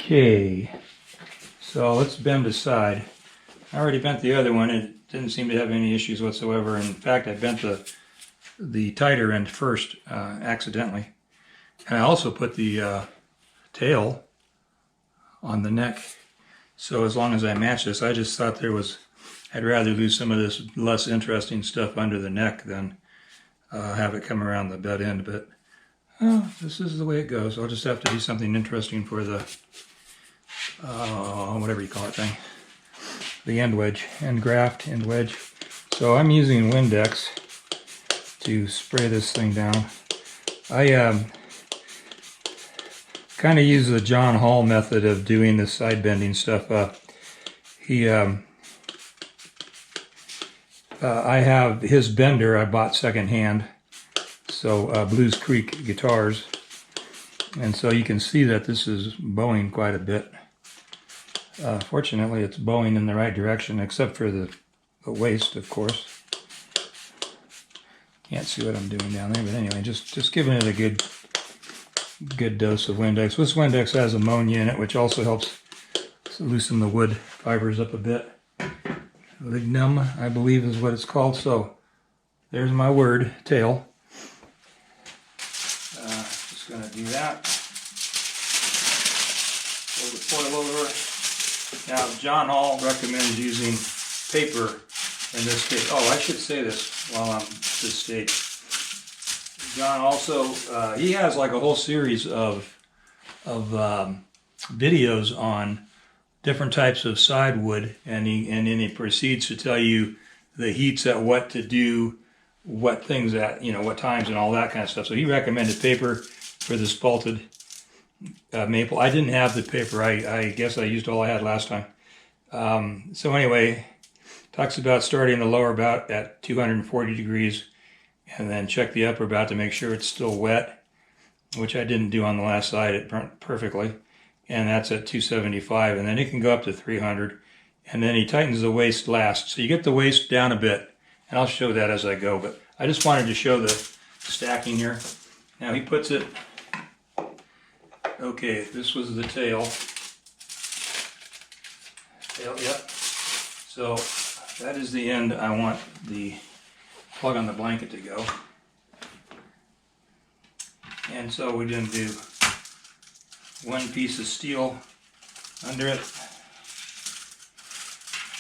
Okay, so let's bend aside. I already bent the other one. It didn't seem to have any issues whatsoever. In fact, I bent the tighter end first accidentally. And I also put the tail on the neck. So as long as I match this, I just thought I'd rather lose some of this less interesting stuff under the neck than have it come around the butt end. But this is the way it goes. I'll just have to do something interesting for the, whatever you call it thing. The end wedge, end graft, end wedge. So I'm using Windex to spray this thing down. I kind of use the John Hall method of doing the side bending stuff. I have his bender I bought secondhand, so Blues Creek guitars, and so you can see that this is bowing quite a bit. Fortunately, it's bowing in the right direction, except for the waist, of course. Can't see what I'm doing down there, but anyway, just giving it a good dose of Windex. This Windex has ammonia in it, which also helps loosen the wood fibers up a bit. Lignum, I believe, is what it's called. So there's my word, tail. Just going to do that. Fold the foil over. Now, John Hall recommends using paper in this case. Oh, I should say this while I'm at this stage. John also, he has like a whole series of videos on different types of side wood, and then he proceeds to tell you the heats at what to do, what things at, what times and all that kind of stuff. So he recommended paper for the Spalted maple. I didn't have the paper. I guess I used all I had last time. So anyway, talks about starting the lower bout at 240 degrees and then check the upper bout to make sure it's still wet, which I didn't do on the last side. It burnt perfectly. And that's at 275, and then it can go up to 300, and then he tightens the waist last. So you get the waist down a bit, and I'll show that as I go, but I just wanted to show the stacking here. Now he puts it, okay, this was the tail. Yep. So that is the end I want the plug on the blanket to go. And so we didn't do one piece of steel under it.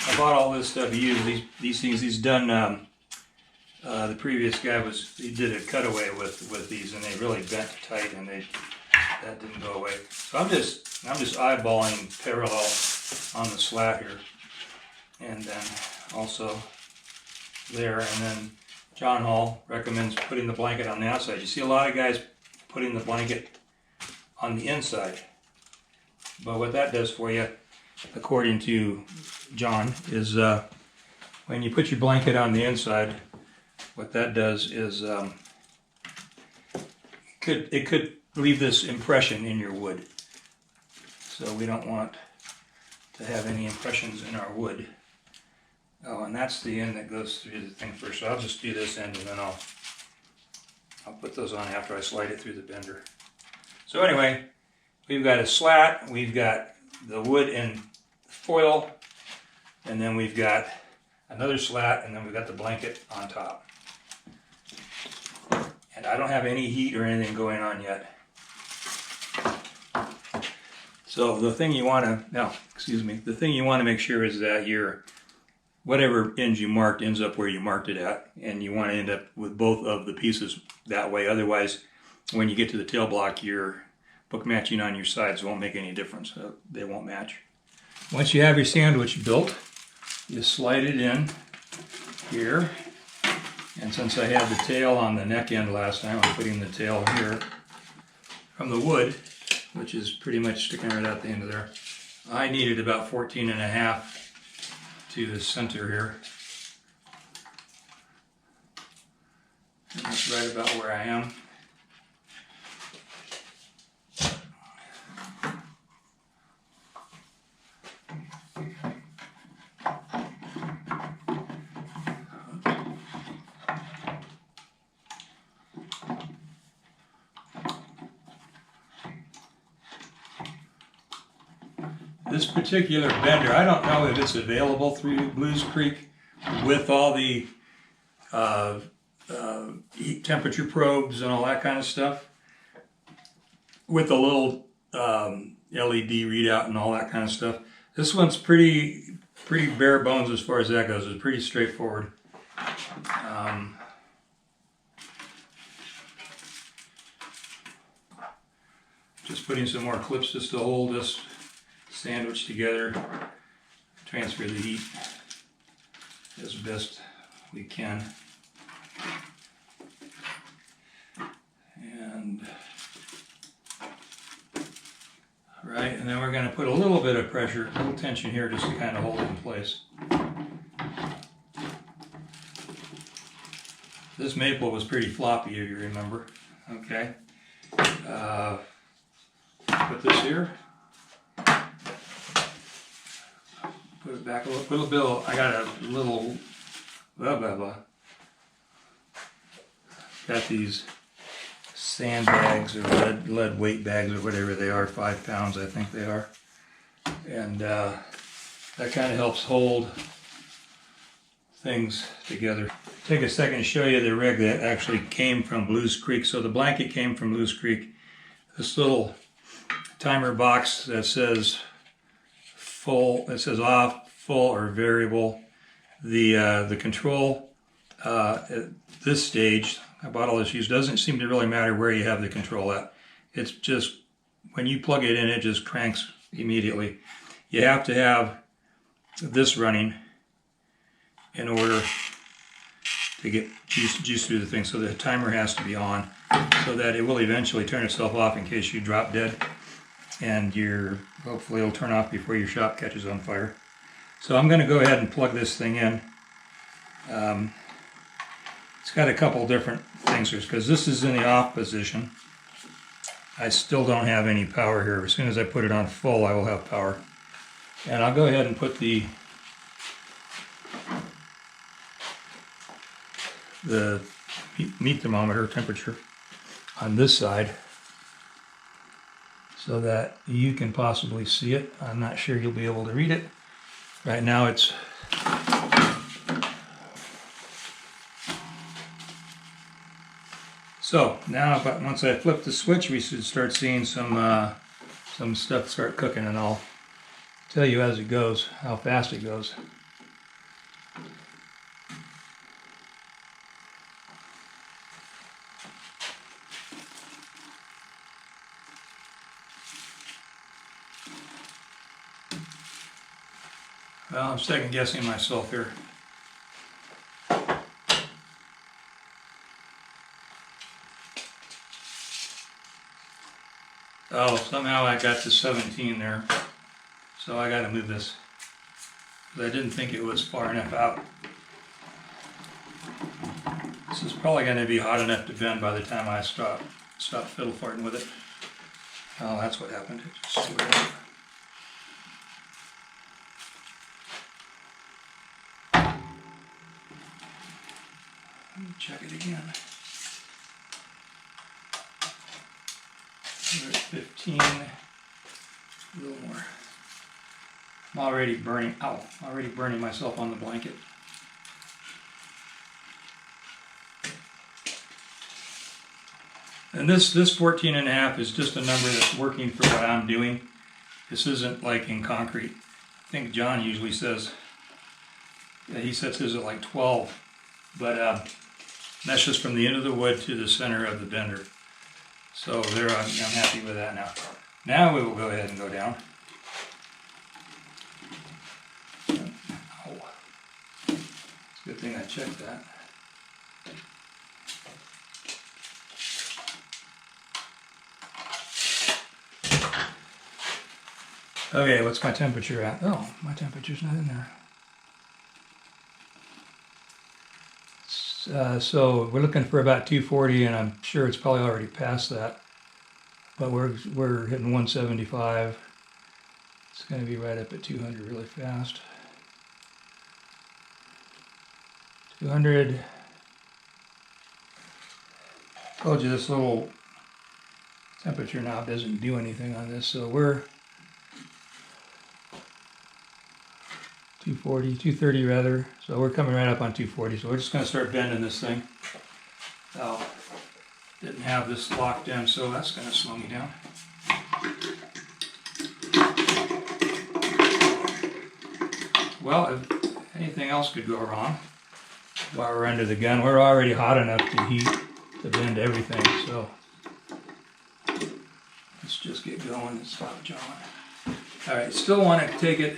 I bought all this stuff. He used these things. He's done. The previous guy he did a cutaway with these, and they really bent tight, and that didn't go away. So I'm just eyeballing parallel on the slat here, and then also there, and then John Hall recommends putting the blanket on the outside. You see a lot of guys putting the blanket on the inside, but what that does for you, according to John, is when you put your blanket on the inside, what that does is it could leave this impression in your wood. So we don't want to have any impressions in our wood. Oh, and that's the end that goes through the thing first. So I'll just do this end, and then I'll put those on after I slide it through the bender. So anyway, we've got a slat, we've got the wood and foil, and then we've got another slat, and then we've got the blanket on top. And I don't have any heat or anything going on yet. So the thing you want to make sure is that your whatever ends you marked ends up where you marked it at, and you want to end up with both of the pieces that way. Otherwise, when you get to the tail block, your book matching on your sides won't make any difference. They won't match. Once you have your sandwich built, you slide it in here. And since I had the tail on the neck end last time, I'm putting the tail here from the wood, which is pretty much sticking right out the end of there. I needed about 14.5 to the center here. And that's right about where I am. this particular bender, I don't know if it's available through Blues Creek with all the heat temperature probes and all that kind of stuff, with the little LED readout and all that kind of stuff. This one's pretty bare bones as far as that goes. It's pretty straightforward. Just putting some more clips just to hold this sandwich together, transfer the heat as best we can. And right, and then we're going to put a little bit of pressure, a little tension here just to kind of hold it in place. This maple was pretty floppy, if you remember. Okay. Put this here. Put it back a little bit. I got a little got these sandbags or lead weight bags or whatever they are, 5 pounds I think they are, and that kind of helps hold things together. Take a second to show you the rig that actually came from Blues Creek. So the blanket came from Blues Creek. This little timer box that says full, it says off, full, or variable. The control at this stage, I bought all this used, doesn't seem to really matter where you have the control at. It's just, when you plug it in, it just cranks immediately. You have to have this running in order to get juice through the thing. So the timer has to be on so that it will eventually turn itself off in case you drop dead. And hopefully it'll turn off before your shop catches on fire. So I'm going to go ahead and plug this thing in. It's got a couple different things here because this is in the off position. I still don't have any power here. As soon as I put it on full, I will have power. And I'll go ahead and put the meat thermometer temperature on this side so that you can possibly see it. I'm not sure you'll be able to read it. Right now it's so now once I flip the switch, we should start seeing some stuff start cooking, and I'll tell you as it goes how fast it goes. Well, I'm second guessing myself here. Oh, somehow I got to 17 there. So I got to move this. I didn't think it was far enough out. This is probably going to be hot enough to bend by the time I stop fiddle farting with it. Oh, that's what happened. It just slid out. Let me check it again. We're at 15. A little more. I'm already burning. Ow! Already burning myself on the blanket. And this 14.5 is just a number that's working for what I'm doing. This isn't like in concrete. I think John usually says he sets his at like 12, but that's just from the end of the wood to the center of the bender. So there, I'm happy with that now. Now we will go ahead and go down. Oh. It's a good thing I checked that. Okay, what's my temperature at? Oh, my temperature's not in there. So we're looking for about 240, and I'm sure it's probably already past that. But we're hitting 175. It's going to be right up at 200 really fast. 200. Told you this little temperature knob doesn't do anything on this, so we're 240, 230 rather. So we're coming right up on 240. So we're just going to start bending this thing. Oh, didn't have this locked in, so that's going to slow me down. Well, if anything else could go wrong while we're under the gun, we're already hot enough to heat to bend everything. So let's just get going and stop John. All right, still want to take it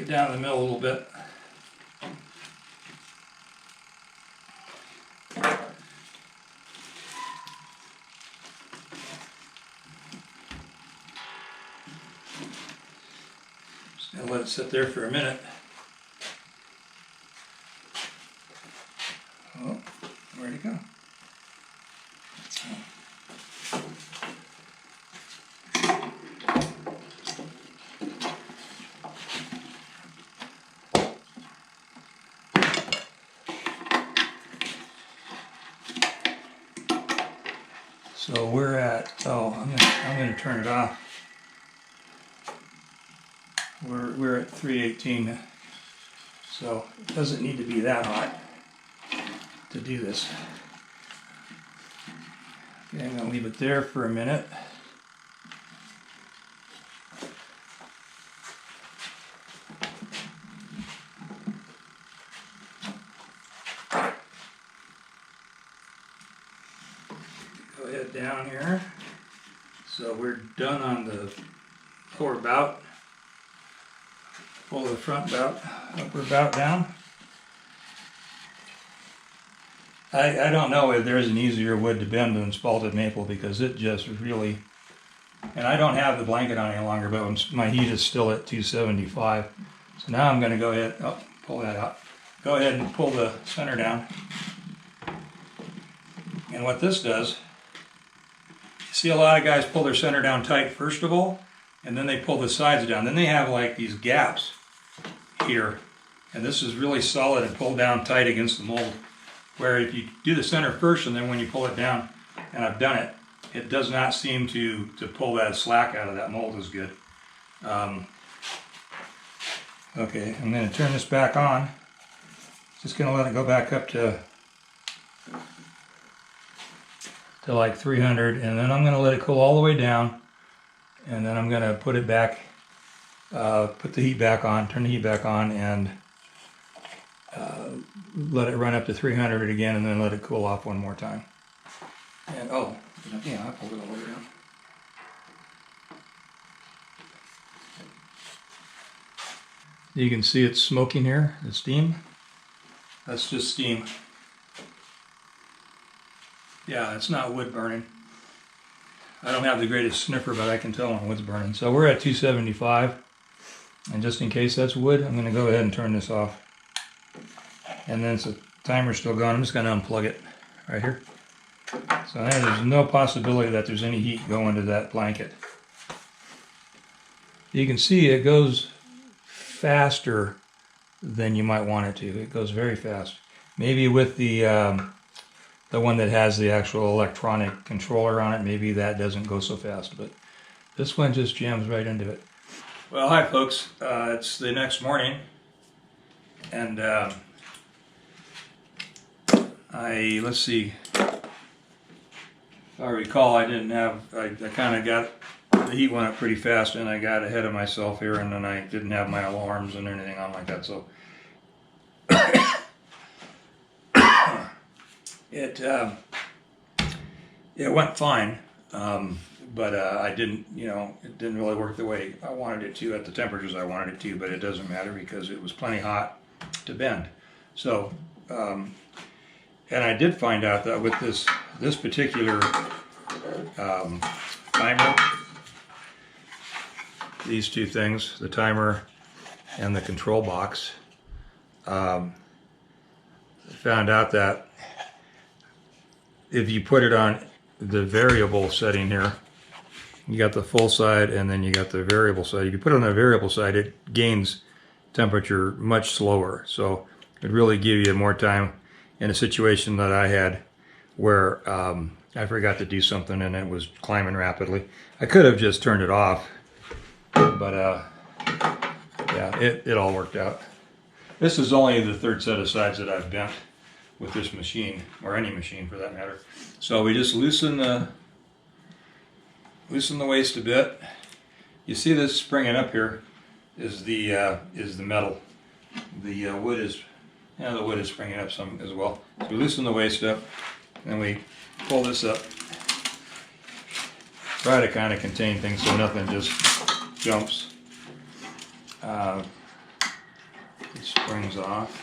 down the middle a little bit. Just gonna let it sit there for a minute. Oh, where'd it go? So we're at, I'm gonna turn it off. We're at 318, so it doesn't need to be that hot to do this. Okay, I'm gonna leave it there for a minute. Go ahead down here. So we're done on the lower bout. Pull the front bout, upper bout down. I don't know if there's an easier wood to bend than spalted maple, because it just really, and I don't have the blanket on any longer, but my heat is still at 275. So now I'm going to go ahead, pull that out. Go ahead and pull the center down. And what this does, you see a lot of guys pull their center down tight first of all, and then they pull the sides down. Then they have like these gaps here, and this is really solid and pulled down tight against the mold. Where if you do the center first and then when you pull it down, and I've done it, it does not seem to pull that slack out of that mold as good. Okay, I'm going to turn this back on. Just going to let it go back up to like 300, and then I'm going to let it cool all the way down, and then I'm going to put it back, put the heat back on, turn the heat back on, and let it run up to 300 again, and then let it cool off one more time. And oh, yeah, I pulled it all the way down. You can see it's smoking here, the steam. That's just steam. Yeah, it's not wood burning. I don't have the greatest sniffer, but I can tell when wood's burning. So we're at 275, and just in case that's wood, I'm going to go ahead and turn this off. And then the timer's still going. I'm just going to unplug it right here. So there's no possibility that there's any heat going to that blanket. You can see it goes faster than you might want it to. It goes very fast. Maybe with the one that has the actual electronic controller on it, maybe that doesn't go so fast. But this one just jams right into it. Well, hi folks. It's the next morning, and let's see, if I recall, I kind of got, the heat went up pretty fast, and I got ahead of myself here, and then I didn't have my alarms and anything on like that, so it went fine, but I didn't, it didn't really work the way I wanted it to at the temperatures I wanted it to, but it doesn't matter because it was plenty hot to bend. So and I did find out that with this particular timer, these two things, the timer and the control box, found out that if you put it on the variable setting here, you got the full side and then you got the variable side. If you put it on the variable side, it gains temperature much slower. So it really give you more time. In a situation that I had where I forgot to do something and it was climbing rapidly. I could have just turned it off, but yeah, it all worked out. This is only the third set of sides that I've bent with this machine, or any machine for that matter. So we just loosen the waist a bit. You see this springing up here is the metal. The wood is springing up some as well. So we loosen the waist up, and we pull this up. Try to kind of contain things so nothing just jumps. It springs off.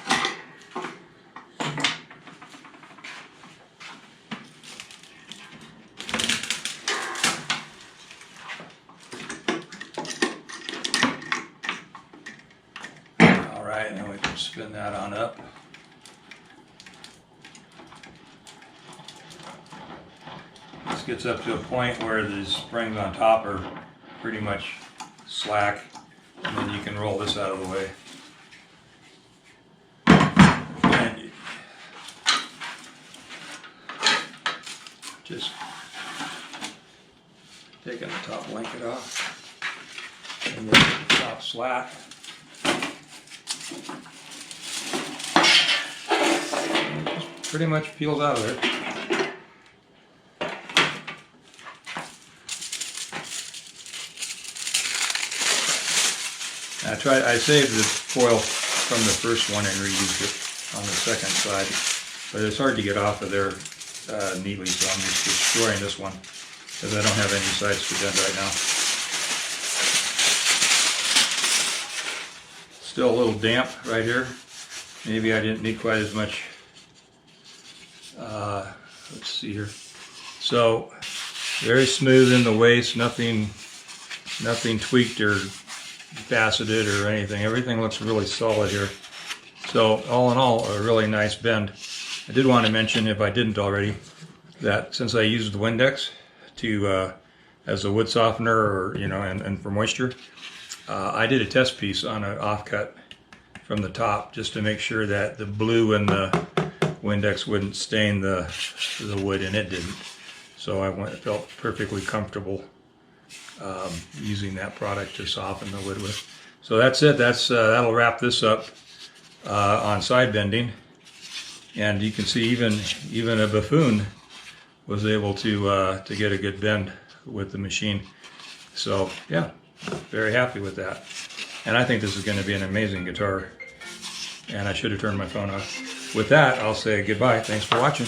Alright, now we can spin that on up. This gets up to a point where the springs on top are pretty much slack, and then you can roll this out of the way. And just taking the top blanket off and the top slat. Just pretty much peels out of there. I saved the foil from the first one and reused it on the second side, but it's hard to get off of there neatly, so I'm just destroying this one because I don't have any sides to bend right now. Still a little damp right here. Maybe I didn't need quite as much. Let's see here. So very smooth in the waist, nothing tweaked or faceted or anything. Everything looks really solid here. So all in all, a really nice bend. I did want to mention, if I didn't already, that since I used the Windex to as a wood softener, or and for moisture, I did a test piece on an offcut from the top just to make sure that the blue in the Windex wouldn't stain the wood, and it didn't. So I felt perfectly comfortable using that product to soften the wood with. So that's it. That'll wrap this up on side bending, and you can see even a buffoon was able to get a good bend with the machine. So yeah, very happy with that, and I think this is going to be an amazing guitar. And I should have turned my phone off. With that, I'll say goodbye. Thanks for watching.